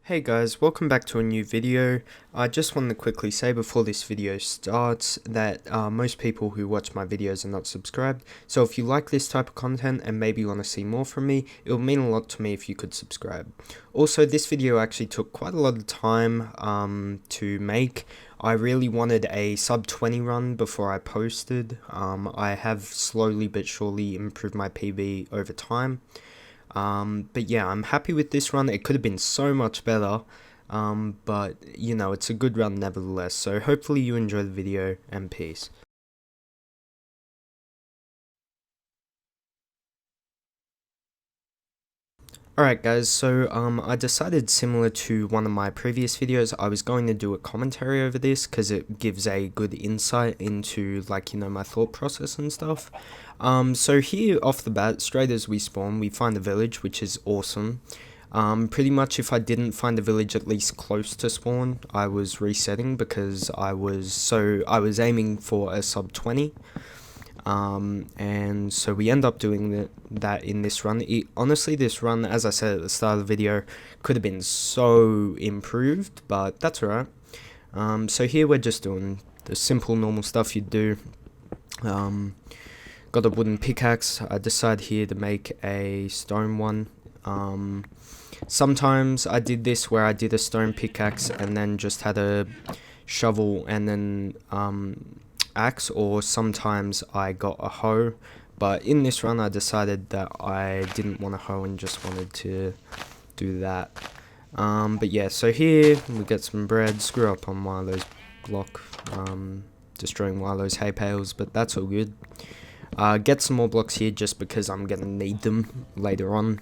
Hey guys, welcome back to a new video. I just wanted to quickly say before this video starts that most people who watch my videos are not subscribed, so if you like this type of content and maybe you want to see more from me, it would mean a lot to me if you could subscribe. Also, this video actually took quite a lot of time to make. I really wanted a sub 20 run before I posted. I have slowly but surely improved my PB over time. But yeah, I'm happy with this run. It could have been so much better, but you know, it's a good run nevertheless. So hopefully you enjoy the video, and peace. Alright guys, so I decided, similar to one of my previous videos, I was going to do a commentary over this because it gives a good insight into, like, you know, my thought process and stuff. So here off the bat, straight as we spawn, we find a village, which is awesome. Pretty much if I didn't find a village at least close to spawn, I was resetting because I was aiming for a sub 20. And so we end up doing that in this run. Honestly, this run, as I said at the start of the video, could have been so improved, but that's alright. So here we're just doing the simple normal stuff you'd do. Got a wooden pickaxe. I decide here to make a stone one. Sometimes I did this where I did a stone pickaxe and then just had a shovel and then axe, or sometimes I got a hoe, but in this run I decided that I didn't want a hoe and just wanted to do that. But yeah, so here we get some bread. Screw up on Milo's block, destroying Milo's hay bales, but that's all good. Get some more blocks here just because I'm gonna need them later on.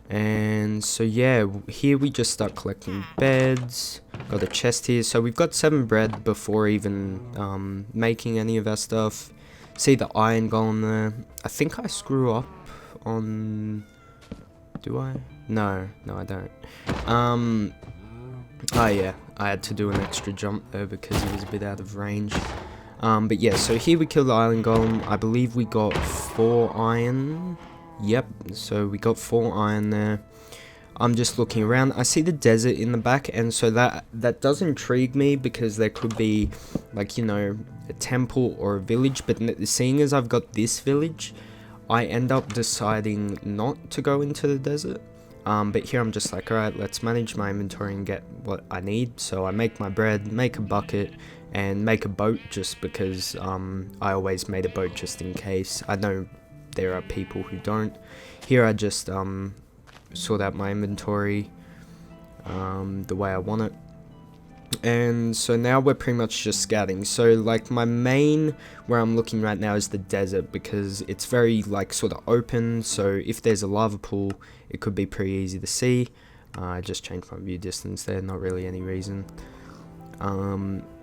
And so yeah, here we just start collecting beds. Got a chest here, so we've got 7 bread before even making any of our stuff. See the iron golem there. I think I screw up on... do I? No, I don't. Oh yeah, I had to do an extra jump there because he was a bit out of range. But yeah, so here we killed the iron golem. I believe we got 4 iron. Yep, so we got 4 iron there. I'm just looking around. I see the desert in the back, and so that does intrigue me because there could be, like, you know, a temple or a village. But seeing as I've got this village, I end up deciding not to go into the desert. But here I'm just like, alright, let's manage my inventory and get what I need. So I make my bread, make a bucket, and make a boat just because I always made a boat just in case. I know there are people who don't. Here I just sort out my inventory the way I want it. And so now we're pretty much just scouting. So like my main, where I'm looking right now, is the desert because it's very like sort of open. So if there's a lava pool, it could be pretty easy to see. I just changed my view distance there, not really any reason.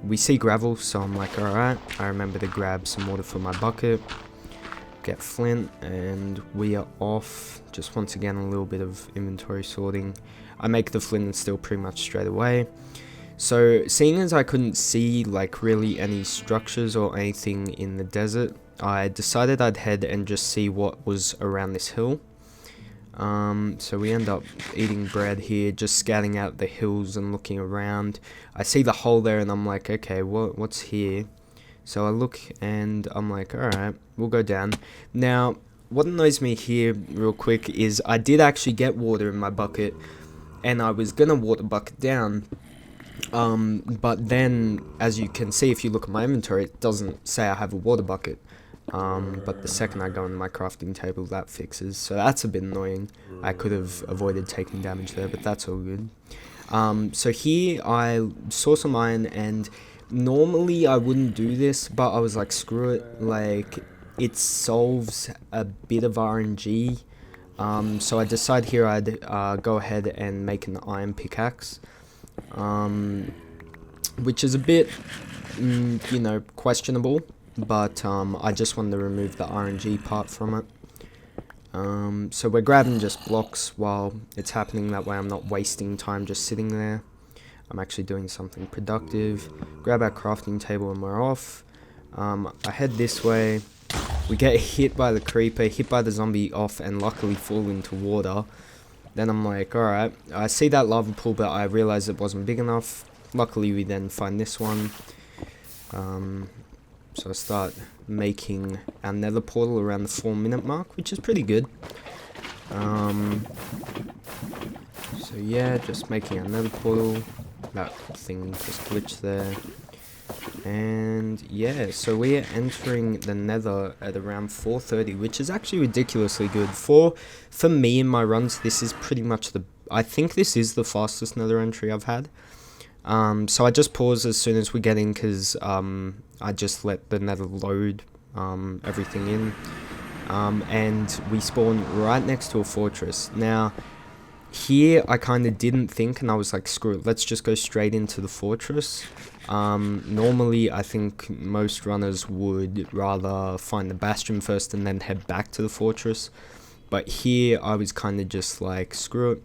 We see gravel, so I'm like, alright, I remember to grab some water for my bucket. Get flint, and we are off. Just once again a little bit of inventory sorting. I make the flint and steel pretty much straight away. So seeing as I couldn't see like really any structures or anything in the desert, I decided I'd head and just see what was around this hill. So we end up eating bread here, just scouting out the hills and looking around. I see the hole there and I'm like, okay, what's here? So I look and I'm like, alright, we'll go down. Now, what annoys me here real quick is I did actually get water in my bucket, and I was gonna water bucket down. But then, as you can see, if you look at my inventory, it doesn't say I have a water bucket. But the second I go on my crafting table, that fixes. So that's a bit annoying. I could have avoided taking damage there, but that's all good. So here I saw some iron, and normally I wouldn't do this, but I was like, screw it, like, it solves a bit of RNG. So I decide here I'd go ahead and make an iron pickaxe, which is a bit, you know, questionable, but I just wanted to remove the RNG part from it. So we're grabbing just blocks while it's happening, that way I'm not wasting time just sitting there. I'm actually doing something productive. Grab our crafting table and we're off. I head this way. We get hit by the creeper, hit by the zombie off, and luckily fall into water. Then I'm like, alright, I see that lava pool, but I realized it wasn't big enough. Luckily, we then find this one. So I start making our nether portal around the 4-minute mark, which is pretty good. So yeah, just making our nether portal. That thing just glitched there. And yeah, so we are entering the nether at around 4:30, which is actually ridiculously good. For me in my runs, this is pretty much I think this is the fastest nether entry I've had. So I just pause as soon as we get in, because I just let the nether load everything in. And we spawn right next to a fortress. Now, here I kind of didn't think, and I was like, screw it, let's just go straight into the fortress. Normally, I think most runners would rather find the bastion first and then head back to the fortress. But here, I was kind of just like, screw it.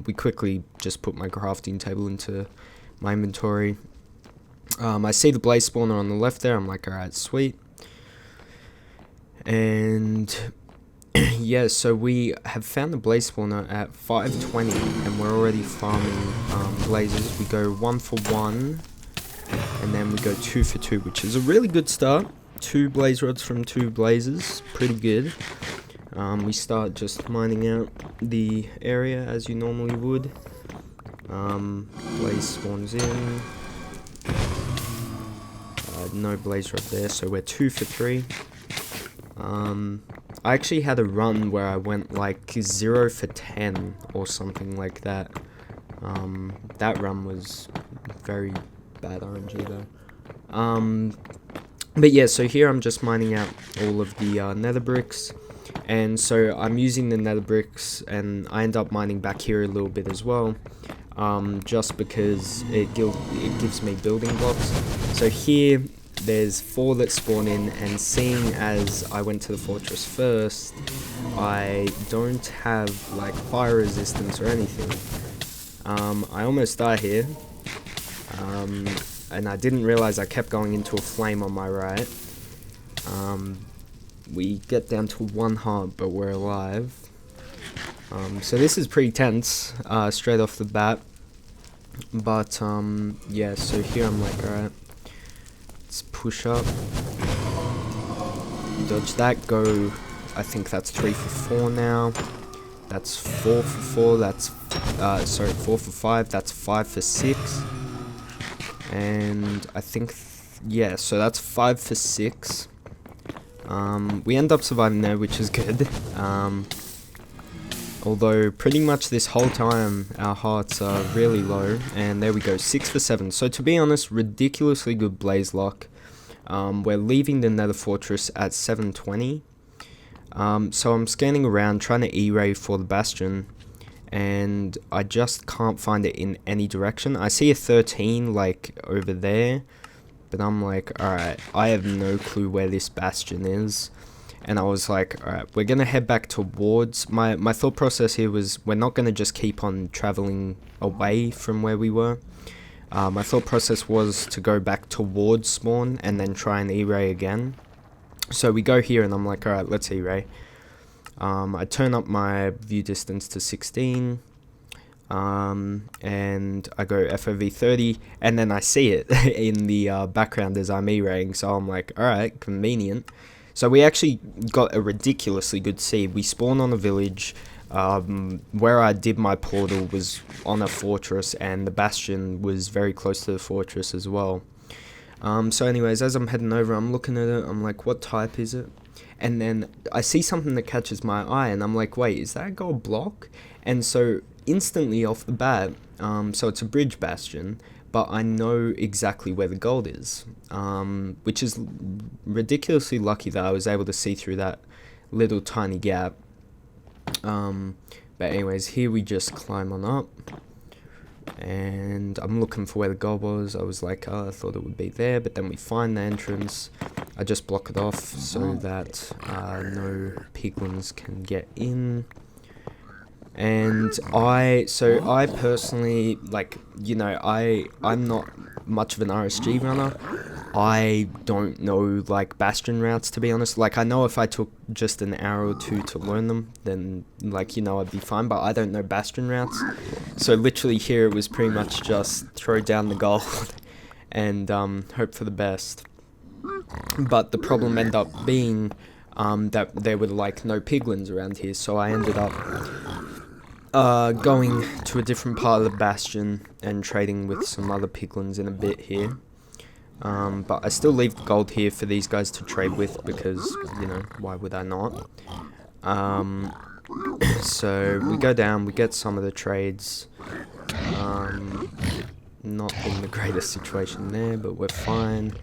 We quickly just put my crafting table into my inventory. I see the blaze spawner on the left there. I'm like, alright, sweet. And yeah, so we have found the blaze spawner at 5:20, and we're already farming blazes. We go 1 for 1, and then we go 2 for 2, which is a really good start. 2 blaze rods from 2 blazes, pretty good. We start just mining out the area as you normally would. Blaze spawns in. No blaze rod there, so we're 2 for 3. I actually had a run where I went like 0 for 10 or something like that. That run was very bad RNG though. But yeah, so here I'm just mining out all of the nether bricks. And so I'm using the nether bricks, and I end up mining back here a little bit as well. Just because it gives me building blocks. So here, there's 4 that spawn in, and seeing as I went to the fortress first, I don't have like fire resistance or anything. I almost die here, and I didn't realize I kept going into a flame on my right. We get down to 1 heart, but we're alive. So this is pretty tense, straight off the bat. But yeah, so here I'm like, alright, let's push up, dodge that, go. I think that's 3 for 4 now. That's 4 for 4. That's 4 for 5. That's 5 for 6. And I think yeah, so that's 5 for 6. We end up surviving there, which is good. Although pretty much this whole time our hearts are really low, and there we go, 6 for 7. So to be honest, ridiculously good blaze luck. We're leaving the nether fortress at 7:20. So I'm scanning around trying to E-ray for the bastion, and I just can't find it in any direction. I see a 13 like over there, but I'm like, alright, I have no clue where this bastion is. And I was like, alright, we're going to head back towards... My thought process here was, we're not going to just keep on traveling away from where we were. My thought process was to go back towards spawn and then try and E-ray again. So we go here and I'm like, alright, let's E-ray. I turn up my view distance to 16. And I go FOV 30, and then I see it in the background as I'm E-raying. So I'm like, alright, convenient. So we actually got a ridiculously good seed. We spawned on a village. Where I did my portal was on a fortress, and the bastion was very close to the fortress as well. So anyways, as I'm heading over, I'm looking at it. I'm like, what type is it? And then I see something that catches my eye, and I'm like, wait, is that a gold block? And so instantly off the bat, so it's a bridge bastion, but I know exactly where the gold is, which is ridiculously lucky that I was able to see through that little tiny gap. But anyways, here we just climb on up, and I'm looking for where the gold was. I was like, oh, I thought it would be there, but then we find the entrance. I just block it off so that no piglins can get in. And I personally, like, you know, I'm not much of an RSG runner. I don't know, like, bastion routes, to be honest. Like, I know if I took just an hour or two to learn them, then, like, you know, I'd be fine, but I don't know bastion routes. So literally here it was pretty much just throw down the gold and hope for the best. But the problem ended up being that there were, like, no piglins around here, so I ended up going to a different part of the bastion and trading with some other piglins in a bit here. But I still leave the gold here for these guys to trade with because, you know, why would I not? So we go down, we get some of the trades. Not in the greatest situation there, but we're fine.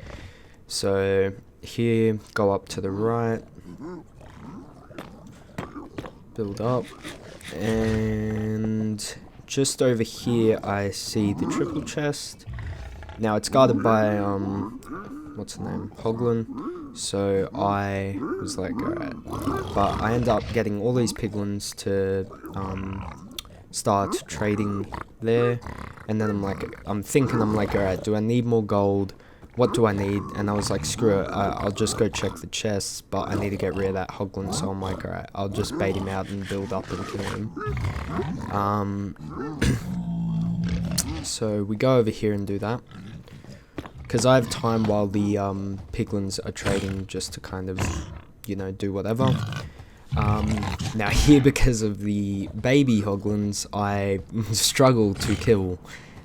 So here, go up to the right. Build up. And just over here I see the triple chest. Now it's guarded by what's the name? Hoglin. So I was like, alright. But I end up getting all these piglins to start trading there. And then I'm thinking, alright, do I need more gold? What do I need? And I was like, screw it, I'll just go check the chests, but I need to get rid of that Hoglin, so I'm like, alright, I'll just bait him out and build up and kill him. So we go over here and do that. Because I have time while the piglins are trading just to kind of, you know, do whatever. Now here, because of the baby Hoglins, I struggle to kill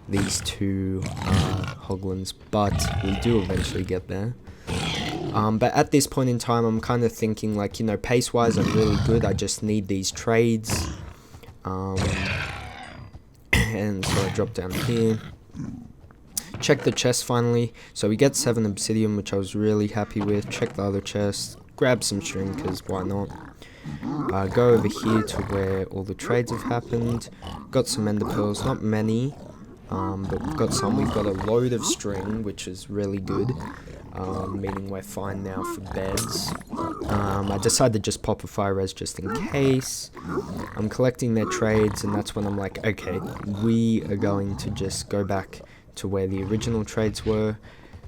these two Hoglins, but we do eventually get there. But at this point in time, I'm kind of thinking, like, you know, pace-wise, I'm really good. I just need these trades. And so I drop down here. Check the chest finally. So we get 7 obsidian, which I was really happy with. Check the other chest. Grab some string, because why not? Go over here to where all the trades have happened. Got some ender pearls, not many. But we've got some. We've got a load of string, which is really good. Meaning we're fine now for beds. I decided to just pop a fire res just in case. I'm collecting their trades, and that's when I'm like, okay, we are going to just go back to where the original trades were.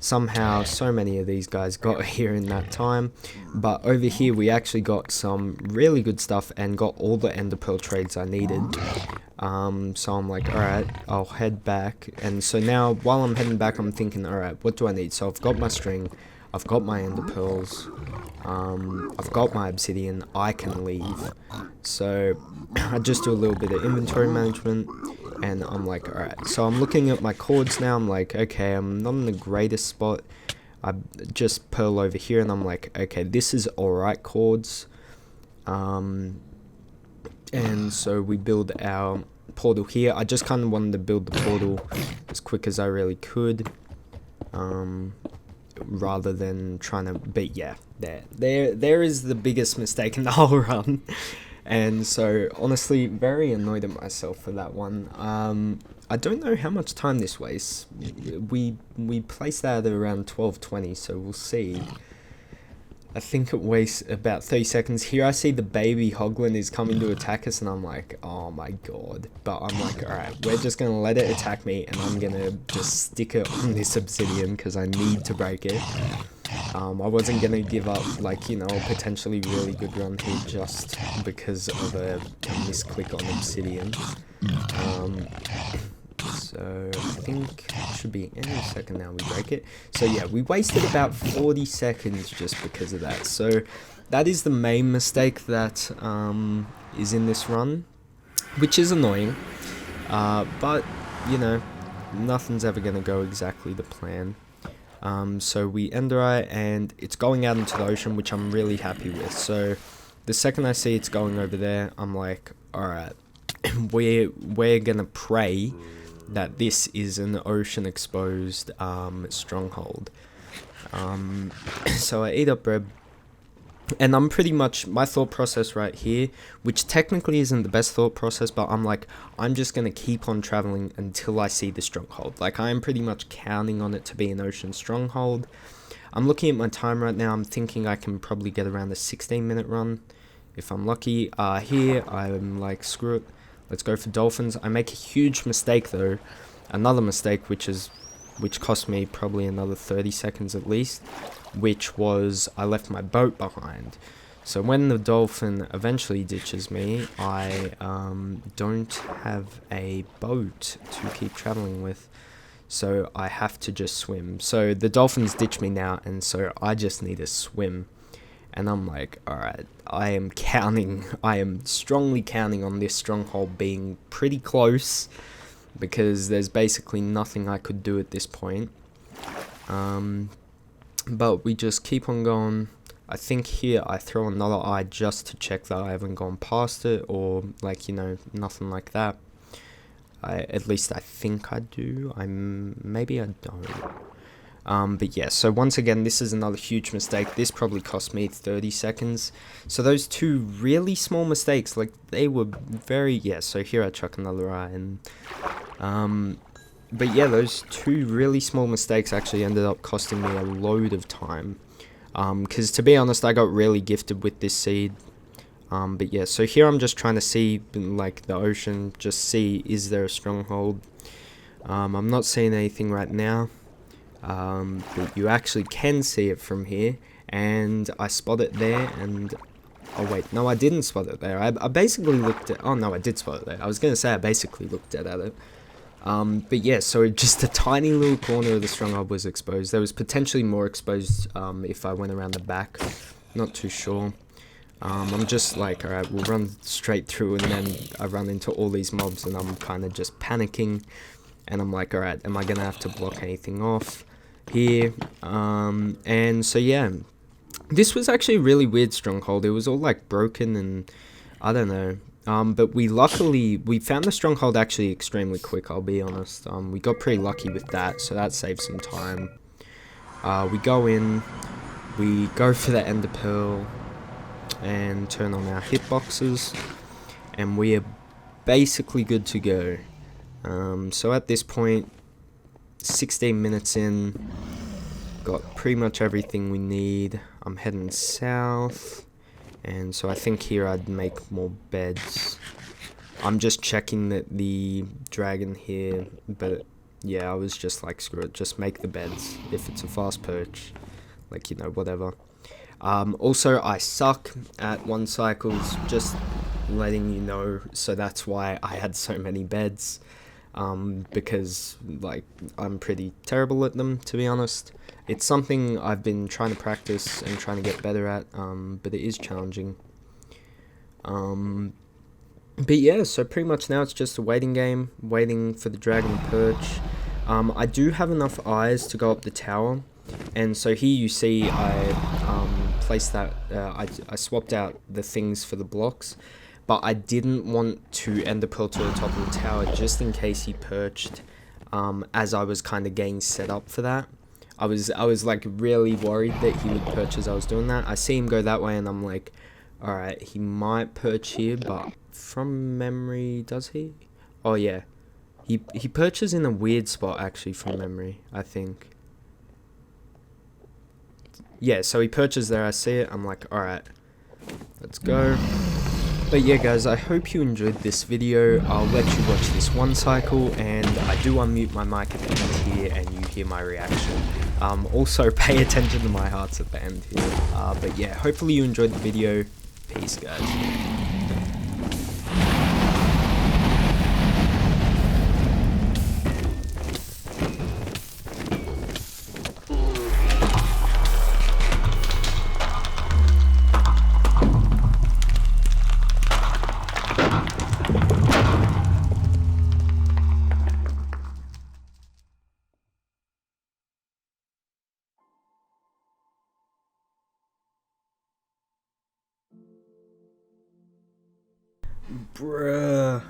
Somehow so many of these guys got here in that time, but over here we actually got some really good stuff and got all the ender pearl trades I needed. So I'm like, alright, I'll head back. And so now while I'm heading back, I'm thinking, alright, what do I need? So I've got my string, I've got my ender pearls, I've got my obsidian, I can leave. So I just do a little bit of inventory management. And I'm like, alright, so I'm looking at my cords now. I'm like, okay, I'm not in the greatest spot. I just pearl over here, and I'm like, okay, this is alright cords. And so we build our portal here. I just kind of wanted to build the portal as quick as I really could, rather than trying to. But yeah, there is the biggest mistake in the whole run. And so, honestly, very annoyed at myself for that one. I don't know how much time this wastes. We placed that at around 12:20, so we'll see. I think it wastes about 30 seconds. Here I see the baby Hoglin is coming to attack us, and I'm like, oh my god. But I'm like, alright, we're just going to let it attack me, and I'm going to just stick it on this obsidian, because I need to break it. I wasn't going to give up, like, you know, a potentially really good run here just because of a misclick on obsidian. So I think it should be any second now we break it. So yeah, we wasted about 40 seconds just because of that. So that is the main mistake that is in this run, which is annoying. But, you know, nothing's ever going to go exactly the plan. So we ender eye, and it's going out into the ocean, which I'm really happy with. So the second I see it's going over there, I'm like, alright, we're gonna pray that this is an ocean exposed stronghold. So I eat up bread, and I'm pretty much, my thought process right here, which technically isn't the best thought process, but I'm like, I'm just going to keep on traveling until I see the stronghold. Like, I'm pretty much counting on it to be an ocean stronghold. I'm looking at my time right now. I'm thinking I can probably get around a 16-minute run if I'm lucky. Here, I'm like, screw it. Let's go for dolphins. I make a huge mistake, though. Another mistake, which is which cost me probably another 30 seconds at least, which was I left my boat behind. So when the dolphin eventually ditches me, I don't have a boat to keep traveling with. So I have to just swim. So the dolphins ditch me now, and so I just need to swim. And I'm like, alright, I am strongly counting on this stronghold being pretty close, because there's basically nothing I could do at this point. But we just keep on going. I think here I throw another eye just to check that I haven't gone past it, or like, you know, nothing like that. At least I think I do. Maybe I don't. But yeah, so once again, this is another huge mistake. This probably cost me 30 seconds. So those two really small mistakes, like, they were very, yeah, so here I chuck another eye, and, but yeah, those two really small mistakes actually ended up costing me a load of time. Because to be honest, I got really gifted with this seed. But yeah, so here I'm just trying to see, like, the ocean, just see, is there a stronghold? I'm not seeing anything right now. But you actually can see it from here, and I spot it there, and oh wait, no, I didn't spot it there. I basically looked at, oh no, I did spot it there. I was gonna say I basically looked at it. But yeah, so just a tiny little corner of the stronghold was exposed. There was potentially more exposed if I went around the back. Not too sure. I'm just like, alright, we'll run straight through, and then I run into all these mobs, and I'm kind of just panicking. And I'm like, alright, am I going to have to block anything off here? And so yeah, this was actually a really weird stronghold. It was all like broken, and I don't know. But we found the stronghold actually extremely quick, I'll be honest. We got pretty lucky with that, so that saved some time. We go in, we go for the ender pearl, and turn on our hitboxes, and we are basically good to go. So at this point, 16 minutes in, got pretty much everything we need. I'm heading south, and so I think here I'd make more beds. I'm just checking that the dragon here, but yeah, I was just like, screw it, just make the beds. If it's a fast perch, like, you know, whatever. Also, I suck at 1 cycles, just letting you know, so that's why I had so many beds. Because, like, I'm pretty terrible at them, to be honest. It's something I've been trying to practice and trying to get better at, but it is challenging. But yeah, so pretty much now it's just a waiting game, waiting for the dragon to perch. I do have enough eyes to go up the tower, and so here you see I placed that, I swapped out the things for the blocks. But I didn't want to ender pearl to the top of the tower just in case he perched, as I was kind of getting set up for that. I was like really worried that he would perch as I was doing that. I see him go that way, and I'm like, alright, he might perch here, but from memory, does he? Oh yeah, he perches in a weird spot actually from memory, I think. Yeah, so he perches there, I see it, I'm like, alright, let's go. But yeah guys, I hope you enjoyed this video. I'll let you watch this 1 cycle, and I do unmute my mic at the end here and you hear my reaction. Also pay attention to my hearts at the end here. But yeah, hopefully you enjoyed the video. Peace guys. Bruh.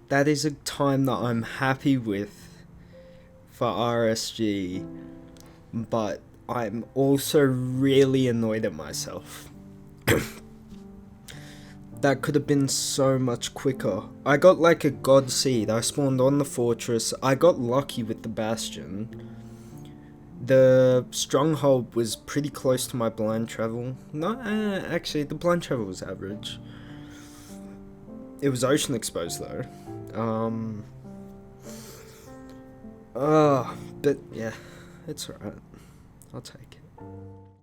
That is a time that I'm happy with for RSG, but I'm also really annoyed at myself. That could have been so much quicker. I got like a god seed. I spawned on the fortress. I got lucky with the bastion. The stronghold was pretty close to my blind travel. No, actually, the blind travel was average. It was ocean exposed though. Oh, but yeah, it's alright. I'll take it.